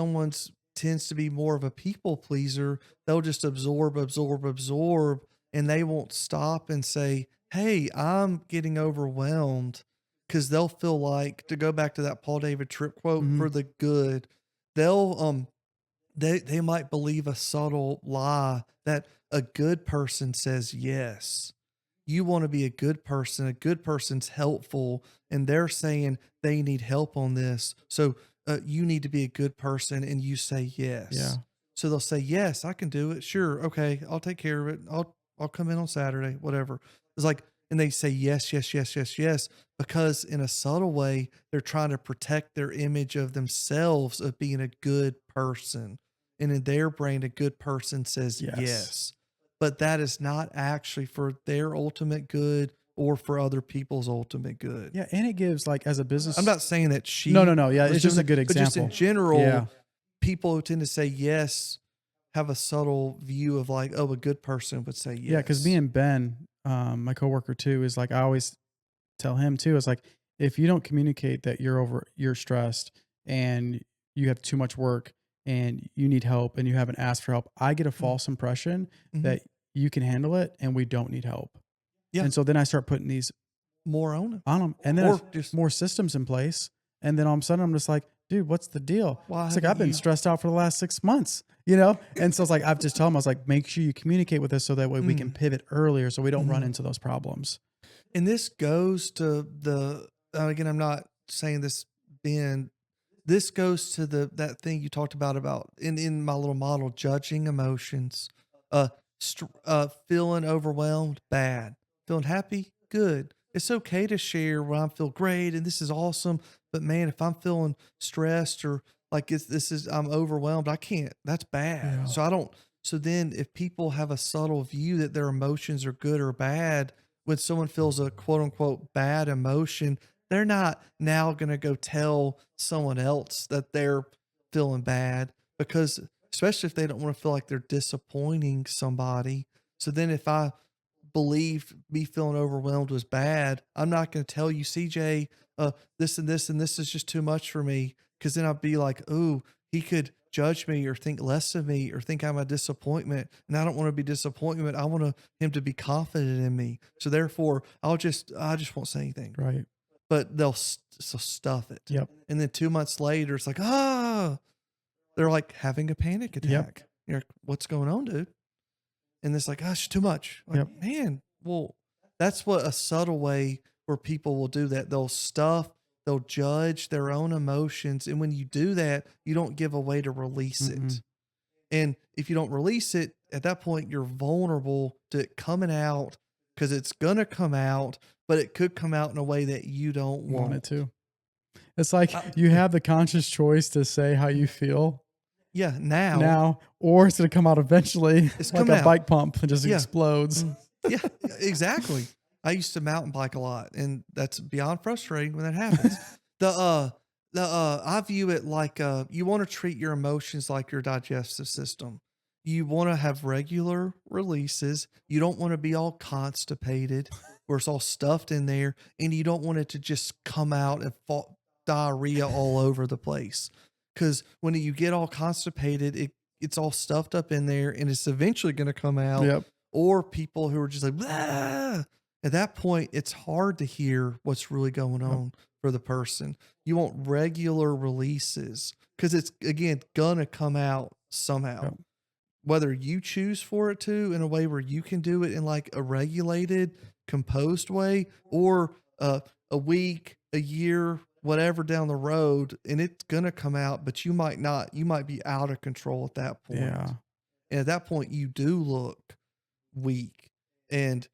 someone's tends to be more of a people pleaser, they'll just absorb, absorb, absorb, and they won't stop and say, "Hey, I'm getting overwhelmed." Because they'll feel like, to go back to that Paul David Tripp quote, Mhm. for the good, they'll they might believe a subtle lie that a good person says yes. You want to be a good person's helpful, and they're saying they need help on this. So you need to be a good person, and you say yes. Yeah. So they'll say, "Yes, I can do it. Sure. Okay. I'll take care of it. I'll come in on Saturday, whatever." It's like, and they say yes, yes, yes, yes, yes, because in a subtle way, they're trying to protect their image of themselves of being a good person. And in their brain, a good person says Yes. yes, but that is not actually for their ultimate good or for other people's ultimate good. Yeah, and it gives, like, as a I'm business. not saying that No, no, she no, yeah, was it's doing just a that, good but just in example. Yeah. general, people who tend to say yes have a subtle view of like, oh, a good person would say Yeah, because me yes. and Ben, my coworker too, is like I always tell him too, is like, if you don't communicate that you're stressed and you have too much work and you need help and you haven't asked for help, I get a Mm, false impression mhm. that you can handle it and we don't need help. Yeah, And so then I start putting these more on it, on them, and then I or just, more systems in place, and then all of a sudden I'm just like, "Dude, what's the deal?" why It's like, haven't "I've been you? stressed out for the last 6 months," you know? And so it's like, I've just told him, I was like, "Make sure you communicate with us so that way we can Mm, pivot earlier so we don't run mhm. into those problems." And this goes to the, again, I'm not saying this being, this goes to the that thing you talked about in my little model, judging emotions. Feeling overwhelmed, bad. Feeling happy, good. It's okay to share when I feel great and this is awesome. But man, if I'm feeling stressed or like this is I'm overwhelmed, I can't. That's bad. Yeah. So I don't. So then, if people have a subtle view that their emotions are good or bad, when someone feels a quote unquote bad emotion, they're not now going to go tell someone else that they're feeling bad, because especially if they don't want to feel like they're disappointing somebody. So then if I believe me feeling overwhelmed was bad, I'm not going to tell you, CJ, this and this and this is just too much for me. Cause then I'd be like, ooh, he could judge me or think less of me or think I'm a disappointment. And I don't want to be disappointment. I want him to be confident in me. So therefore I just won't say anything, Right. but so stuff it. Yep. And then 2 months later, it's like, ah, they're like having a panic Yep. attack. You're like, what's going on, dude? And it's like, gosh, too much. Like, Yep. man, well, that's what a subtle way where people will do that. They'll judge their own emotions. And when you do that, you don't give a way to release Mm-mm. it. And if you don't release it, at that point, you're vulnerable to it coming out, because it's going to come out, but it could come out in a way that you don't Want it want. to. It's like Uh, you have the conscious choice to say how you feel yeah, now now, or it's gonna come out eventually it's like coming a out. bike pump and just Yeah. explodes. Mm. Yeah, exactly. I used to mountain bike a lot, and that's beyond frustrating when that happens. The I view it like you want to treat your emotions like your digestive system. You want to have regular releases. You don't want to be all constipated, where it's all stuffed in there, and you don't want it to just come out and fall diarrhea all over the place. Because when you get all constipated, it's all stuffed up in there, and it's eventually going to come out. Yep. Or people who are just like, "Blah." At that point, it's hard to hear what's really going Yep. on for the person. You want regular releases, because it's, again, gonna come out somehow, Yep. whether you choose for it to, in a way where you can do it in like a regulated, composed way, or a week, a year, whatever down the road, and it's gonna come out, but you might not. You might be out of control at that point. Yeah. And at that point, you do look weak. And